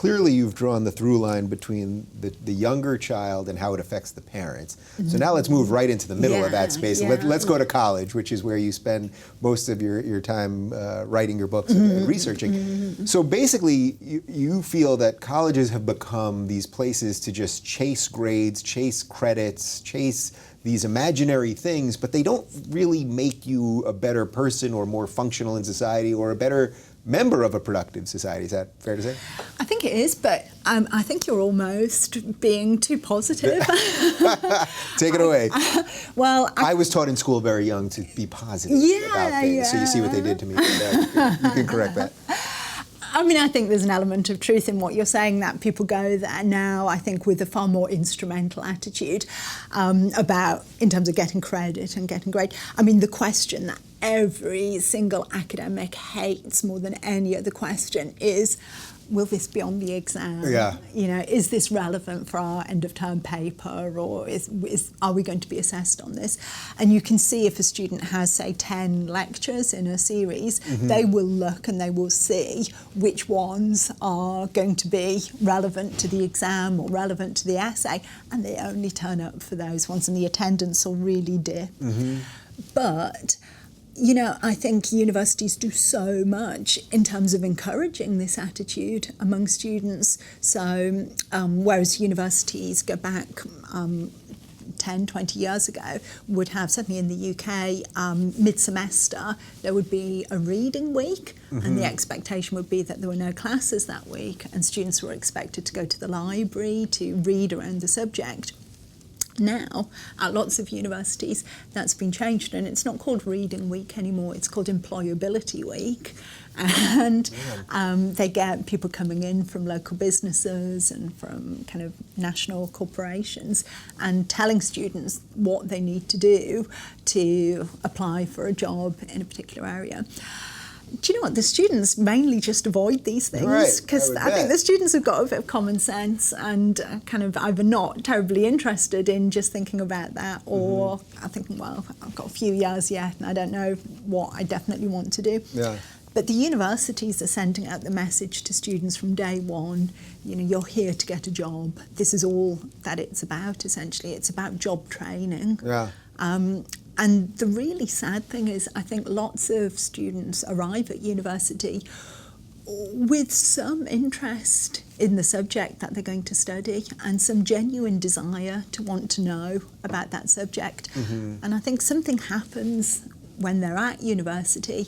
clearly you've drawn the through line between the younger child and how it affects the parents. So now let's move right into the middle of that space. Yeah. Let's go to college, which is where you spend most of your time writing your books and researching. So basically, you feel that colleges have become these places to just chase grades, chase credits, chase these imaginary things, but they don't really make you a better person or more functional in society or a better member of a productive society. Is that fair to say? I think it is, but I think you're almost being too positive. Take it away. Well, I was taught in school very young to be positive about things, yeah. so you see what they did to me. You can correct that. I mean, I think there's an element of truth in what you're saying, that people go there now, I think, with a far more instrumental attitude about, in terms of getting credit and getting grade. I mean, the question that every single academic hates more than any other question is, will this be on the exam? Yeah. You know, is this relevant for our end of term paper, or are we going to be assessed on this? And you can see if a student has, say, 10 lectures in a series, they will look and they will see which ones are going to be relevant to the exam or relevant to the essay, and they only turn up for those ones, and the attendance will really dip. But you know, I think universities do so much in terms of encouraging this attitude among students. So whereas universities go back 10, 20 years ago, would have, certainly in the UK, mid-semester, there would be a reading week, and the expectation would be that there were no classes that week, and students were expected to go to the library to read around the subject. Now, at lots of universities, that's been changed, and it's not called Reading Week anymore, it's called Employability Week. And they get people coming in from local businesses and from kind of national corporations and telling students what they need to do to apply for a job in a particular area. Do you know what? The students mainly just avoid these things, because I think the students have got a bit of common sense and kind of either not terribly interested in just thinking about that, or I think, well, I've got a few years yet and I don't know what I definitely want to do. Yeah. But the universities are sending out the message to students from day one, you know, you're here to get a job. This is all that it's about, essentially. It's about job training. Yeah. And the really sad thing is, I think lots of students arrive at university with some interest in the subject that they're going to study and some genuine desire to want to know about that subject. And I think something happens when they're at university,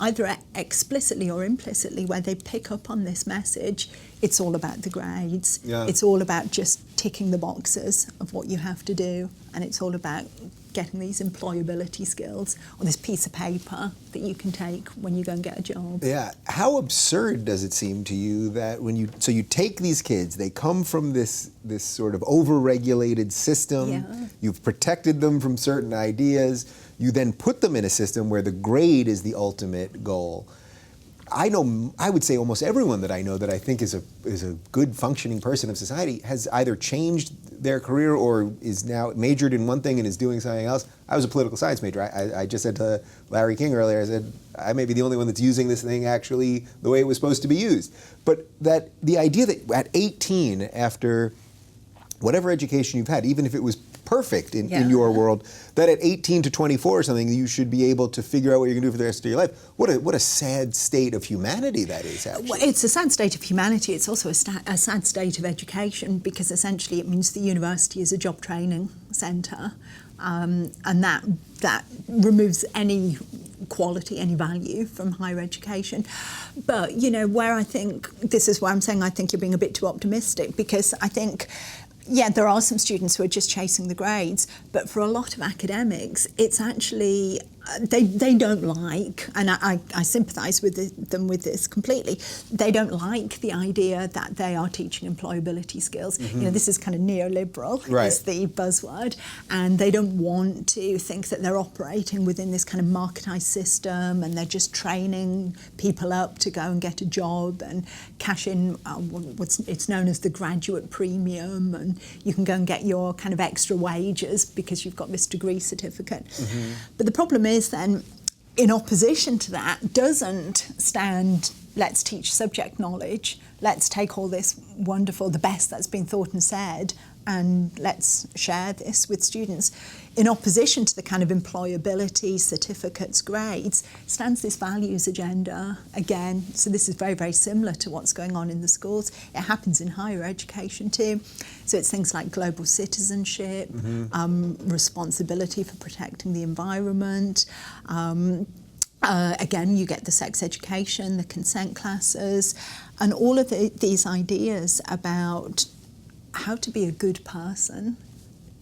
either explicitly or implicitly, where they pick up on this message. It's all about the grades. Yeah. It's all about just ticking the boxes of what you have to do, and it's all about getting these employability skills or this piece of paper that you can take when you go and get a job. Yeah. How absurd does it seem to you that when you take these kids, they come from this sort of over-regulated system, you've protected them from certain ideas, you then put them in a system where the grade is the ultimate goal. I would say almost everyone that I know that I think is a good functioning person of society has either changed their career or is now majored in one thing and is doing something else. I was a political science major. I just said to Larry King earlier, I said, I may be the only one that's using this thing actually the way it was supposed to be used. But that the idea that at 18, after whatever education you've had, even if it was perfect in your world, that at 18 to 24 or something, you should be able to figure out what you're going to do for the rest of your life. What a sad state of humanity that is, actually. Well, it's a sad state of humanity. It's also a sad state of education, because essentially it means the university is a job training centre, and that removes any quality, any value from higher education. But, you know, where I think, this is why I'm saying I think you're being a bit too optimistic, because I think, yeah, there are some students who are just chasing the grades, but for a lot of academics, it's actually, they don't like, and I sympathise with them with this completely, they don't like the idea that they are teaching employability skills. You know, this is kind of neoliberal, is the buzzword, and they don't want to think that they're operating within this kind of marketised system and they're just training people up to go and get a job and cash in it's known as the graduate premium, and you can go and get your kind of extra wages because you've got this degree certificate. But the problem is then, in opposition to that, doesn't stand, let's teach subject knowledge, let's take all this wonderful, the best that's been thought and said, and let's share this with students. In opposition to the kind of employability, certificates, grades, stands this values agenda again. So this is very, very similar to what's going on in the schools. It happens in higher education too. So it's things like global citizenship, responsibility for protecting the environment. Again, you get the sex education, the consent classes, and all of these ideas about how to be a good person,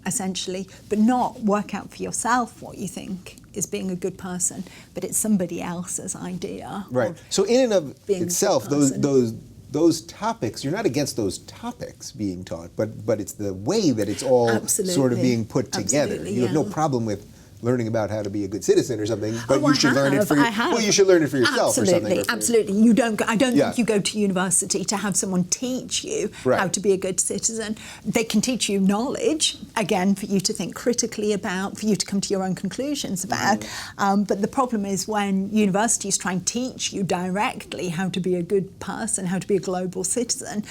essentially, but not work out for yourself what you think is being a good person, but it's somebody else's idea. Right. So in and of itself, those topics, you're not against those topics being taught, but it's the way that it's all sort of being put together. Absolutely, you have no problem with learning about how to be a good citizen or something, but you should learn it for you should learn it for yourself or something. Absolutely. I don't think you go to university to have someone teach you how to be a good citizen. They can teach you knowledge, again, for you to think critically about, for you to come to your own conclusions about. But the problem is when universities try and teach you directly how to be a good person, how to be a global citizen,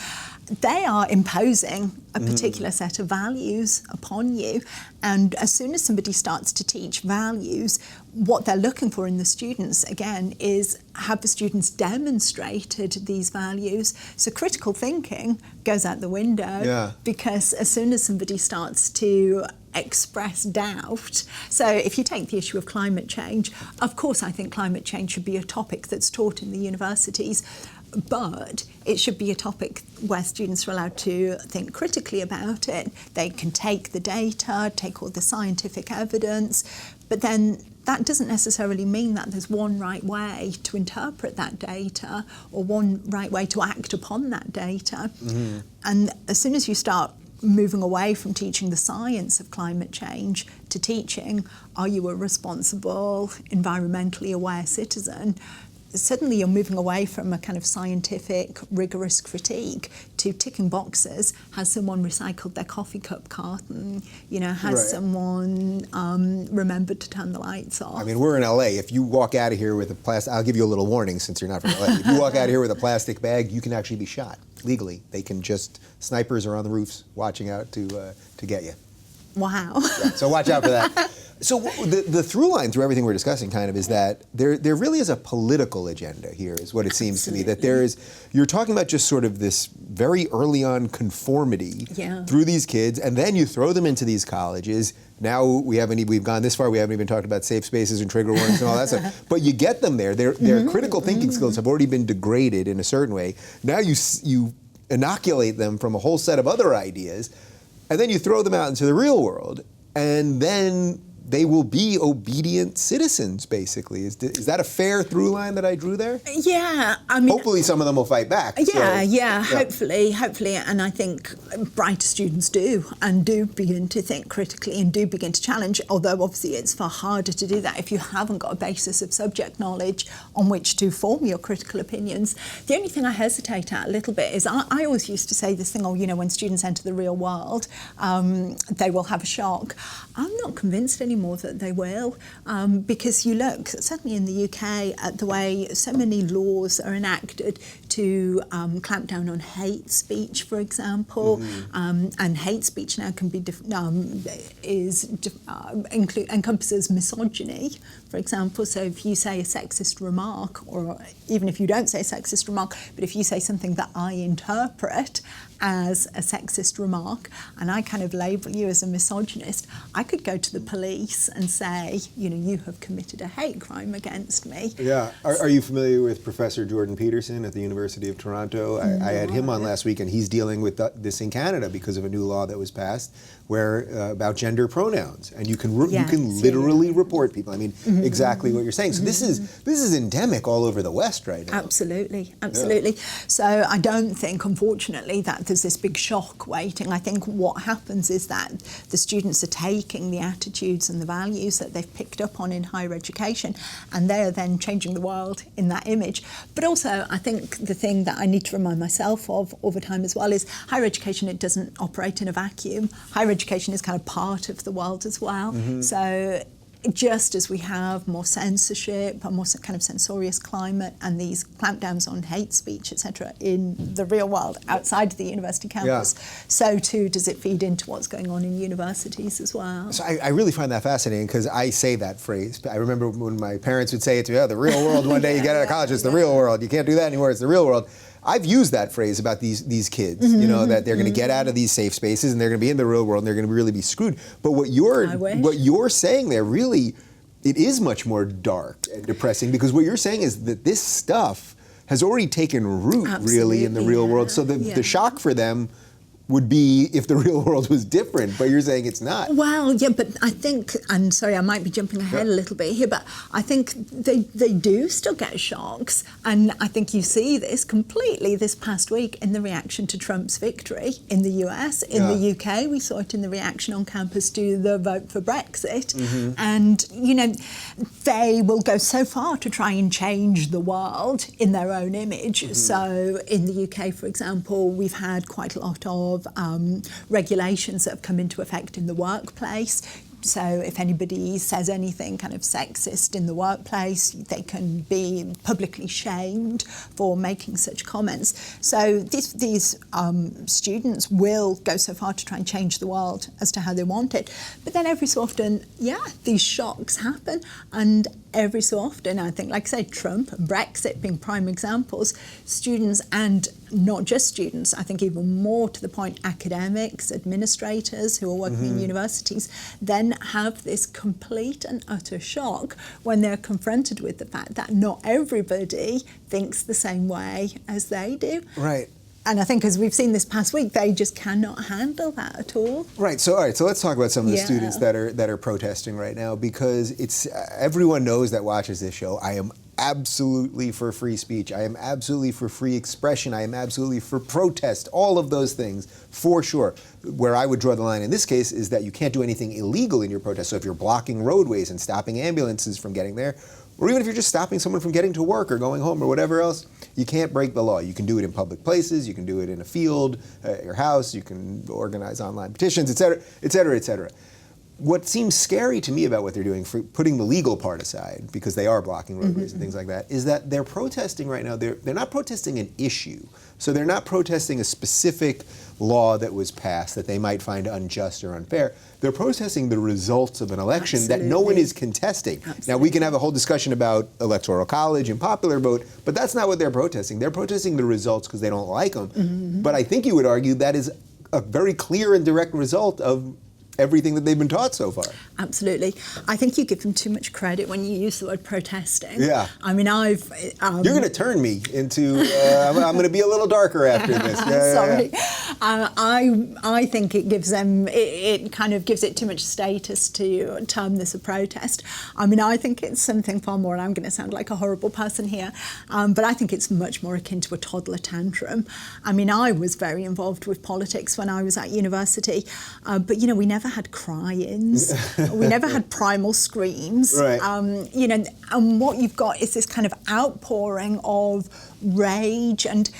they are imposing a particular set of values upon you. And as soon as somebody starts to teach values, what they're looking for in the students, again, is have the students demonstrated these values. So critical thinking goes out the window because as soon as somebody starts to express doubt. So if you take the issue of climate change, of course I think climate change should be a topic that's taught in the universities, but it should be a topic where students are allowed to think critically about it. They can take the data, take all the scientific evidence, but then that doesn't necessarily mean that there's one right way to interpret that data or one right way to act upon that data. And as soon as you start moving away from teaching the science of climate change to teaching, are you a responsible, environmentally aware citizen? Suddenly you're moving away from a kind of scientific, rigorous critique to ticking boxes. Has someone recycled their coffee cup carton? Has someone remembered to turn the lights off? I mean, we're in LA. If you walk out of here with a plastic, I'll give you a little warning since you're not from LA. If you walk out of here with a plastic bag, you can actually be shot legally. They can snipers are on the roofs watching out to get you. Wow. So watch out for that. So the through line through everything we're discussing kind of is that there really is a political agenda here, is what it seems to me. That you're talking about just sort of this very early on conformity through these kids, and then you throw them into these colleges. Now we've gone this far, we haven't even talked about safe spaces and trigger warnings and all that stuff. But you get them there. Their critical thinking skills have already been degraded in a certain way. Now you inoculate them from a whole set of other ideas, and then you throw them out into the real world, and then they will be obedient citizens, basically. Is that a fair through line that I drew there? Yeah, I mean... Hopefully some of them will fight back. Hopefully. And I think brighter students do begin to think critically and do begin to challenge, although obviously it's far harder to do that if you haven't got a basis of subject knowledge on which to form your critical opinions. The only thing I hesitate at a little bit is I always used to say this thing, when students enter the real world, they will have a shock. I'm not convinced anymore that they will, because you look, certainly in the UK, at the way so many laws are enacted to clamp down on hate speech, for example, and hate speech now can be encompasses misogyny, for example. So if you say a sexist remark, or even if you don't say a sexist remark, but if you say something that I interpret as a sexist remark, and I kind of label you as a misogynist, I could go to the police and say, you have committed a hate crime against me. Yeah. Are you familiar with Professor Jordan Peterson at the University of Toronto? I had him on last week, and he's dealing with this in Canada because of a new law that was passed where about gender pronouns, and you can literally report people. I mean, exactly what you're saying. So this is endemic all over the West right now. Absolutely. So I don't think, unfortunately, that there's this big shock waiting. I think what happens is that the students are taking the attitudes and the values that they've picked up on in higher education, and they're then changing the world in that image. But also, I think the thing that I need to remind myself of all the time as well is higher education, it doesn't operate in a vacuum. Higher education is kind of part of the world as well. So just as we have more censorship, a more kind of censorious climate, and these clampdowns on hate speech, etc., in the real world outside the university campus, so too does it feed into what's going on in universities as well. So I really find that fascinating, because I say that phrase. I remember when my parents would say it to me, oh, the real world, one day you get out of college, it's the real world. You can't do that anymore, it's the real world. I've used that phrase about these kids, you know, that they're going to get out of these safe spaces and they're going to be in the real world and they're going to really be screwed. But what you're saying there, really, it is much more dark and depressing, because what you're saying is that this stuff has already taken root, really, in the real world. So the shock for them would be if the real world was different, but you're saying it's not. Well, yeah, but I think, and sorry, I might be jumping ahead a little bit here, but I think they do still get shocks, and I think you see this completely this past week in the reaction to Trump's victory in the US. In the UK, we saw it in the reaction on campus to the vote for Brexit, and, you know, they will go so far to try and change the world in their own image. So in the UK, for example, we've had quite a lot of regulations that have come into effect in the workplace. So if anybody says anything kind of sexist in the workplace, they can be publicly shamed for making such comments. So these students will go so far to try and change the world as to how they want it. But then every so often, these shocks happen. And every so often, I think, like I say, Trump and Brexit being prime examples, students, and not just students, I think even more to the point, academics, administrators who are working in universities, then have this complete and utter shock when they're confronted with the fact that not everybody thinks the same way as they do. Right. And I think, as we've seen this past week, they just cannot handle that at all. Right. So, all right. So let's talk about some of the students that are protesting right now, because it's everyone knows that watches this show. I am absolutely for free speech. I am absolutely for free expression. I am absolutely for protest. All of those things, for sure. Where I would draw the line in this case is that you can't do anything illegal in your protest. So if you're blocking roadways and stopping ambulances from getting there, or even if you're just stopping someone from getting to work or going home or whatever else, you can't break the law. You can do it in public places, you can do it in a field, at your house, you can organize online petitions, et cetera, et cetera, et cetera. What seems scary to me about what they're doing, for putting the legal part aside, because they are blocking roadways and things like that, is that they're protesting right now. They're not protesting an issue. So they're not protesting a specific law that was passed that they might find unjust or unfair. They're protesting the results of an election that no one is contesting. Now, we can have a whole discussion about electoral college and popular vote, but that's not what they're protesting. They're protesting the results because they don't like them. But I think you would argue that is a very clear and direct result of everything that they've been taught so far. Absolutely. I think you give them too much credit when you use the word protesting. Yeah. I mean, You're going to turn me into... I'm going to be a little darker after this. Sorry. I think it gives them... It kind of gives it too much status to term this a protest. I mean, I think it's something far more, and I'm going to sound like a horrible person here, but I think it's much more akin to a toddler tantrum. I mean, I was very involved with politics when I was at university, but, you know, we never had cry-ins. We never had primal screams. Right. You know, and what you've got is this kind of outpouring of rage, and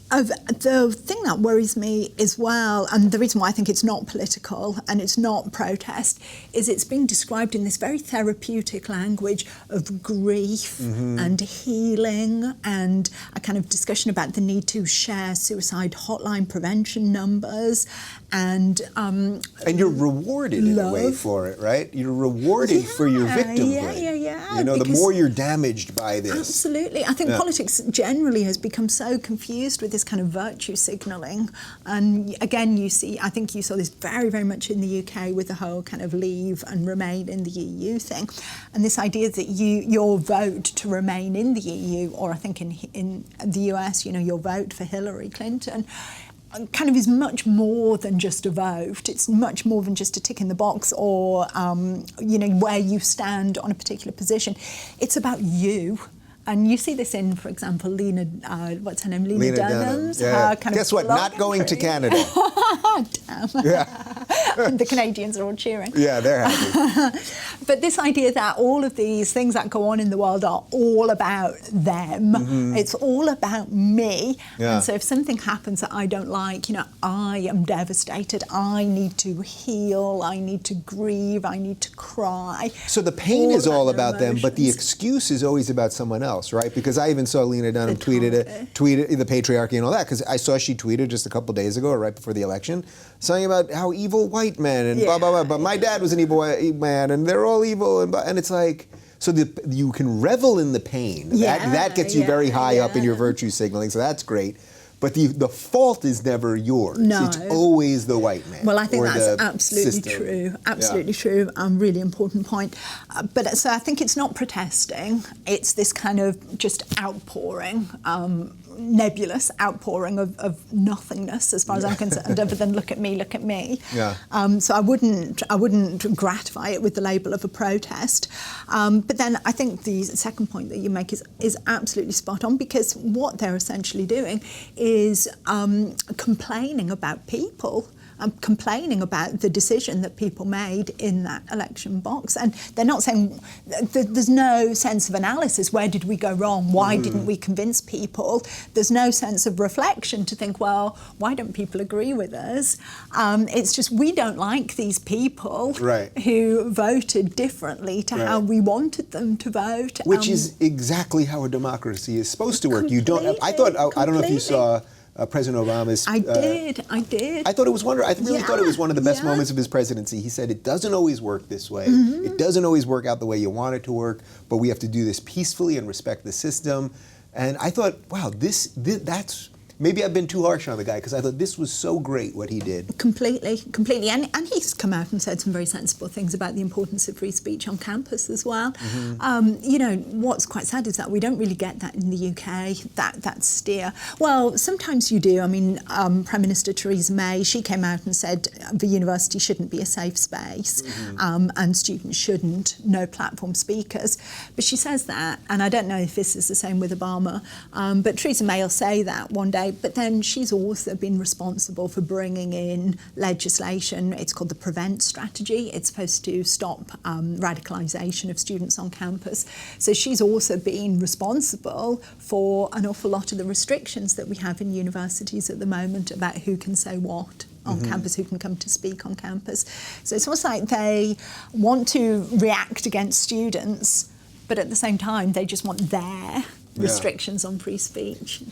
the thing that worries me as well, and the reason why I think it's not political and it's not protest, is it's being described in this very therapeutic language of grief and healing, and a kind of discussion about the need to share suicide hotline prevention numbers, and you're rewarded in a way for it, right? You're rewarded for your victimhood. Yeah. You know, the more you're damaged by this. Absolutely. I think politics generally has become so confused with this kind of virtue signalling. And again, I think you saw this very, very much in the UK with the whole kind of leave and remain in the EU thing. And this idea that your vote to remain in the EU, or I think in the US, you know, your vote for Hillary Clinton, kind of is much more than just a vote. It's much more than just a tick in the box, or you know, where you stand on a particular position. It's about you. And you see this in, for example, Lena Dunham's. Yeah. Kind Guess of what? Not going to Canada. Damn. Yeah. The Canadians are all cheering. Yeah, they're happy. But this idea that all of these things that go on in the world are all about them, it's all about me. Yeah. And so if something happens that I don't like, I am devastated. I need to heal. I need to grieve. I need to cry. So the pain is all other about them, but the emotions. excuse is always about someone else, right? Because I even saw Lena Dunham tweeted the patriarchy and all that, because I saw she tweeted just a couple days ago, or right before the election, something about how evil white men and blah, blah, blah. But my dad was an evil white man, and they're all evil. And it's like, so you can revel in the pain. That gets you very high up in your virtue signaling, so that's great. But the fault is never yours. No. It's always the white man. Well, I think that's the absolutely system. true. Absolutely true. Really important point. But so I think it's not protesting. It's this kind of just outpouring, nebulous outpouring of nothingness, as far as I'm concerned. Other than look at me, look at me. Yeah. So I wouldn't gratify it with the label of a protest. But then I think the second point that you make is absolutely spot on, because what they're essentially doing is complaining about people, complaining about the decision that people made in that election box. And they're not saying, there's no sense of analysis. Where did we go wrong? Why didn't we convince people? There's no sense of reflection to think, well, why don't people agree with us? It's just, we don't like these people who voted differently to how we wanted them to vote. Which is exactly how a democracy is supposed to work. You don't. I don't know if you saw President Obama's. I did. I thought it was wonderful. I really thought it was one of the best moments of his presidency. He said it doesn't always work this way. It doesn't always work out the way you want it to work, but we have to do this peacefully and respect the system. And I thought, wow, that's. Maybe I've been too harsh on the guy, because I thought this was so great what he did. Completely. And he's come out and said some very sensible things about the importance of free speech on campus as well. What's quite sad is that we don't really get that in the UK, that steer. Well, sometimes you do. I mean, Prime Minister Theresa May, she came out and said the university shouldn't be a safe space, and students shouldn't, no platform speakers. But she says that, and I don't know if this is the same with Obama, but Theresa May will say that one day. But then she's also been responsible for bringing in legislation. It's called the Prevent Strategy. It's supposed to stop radicalisation of students on campus. So she's also been responsible for an awful lot of the restrictions that we have in universities at the moment about who can say what on campus, who can come to speak on campus. So it's almost like they want to react against students, but at the same time, they just want their restrictions on free speech.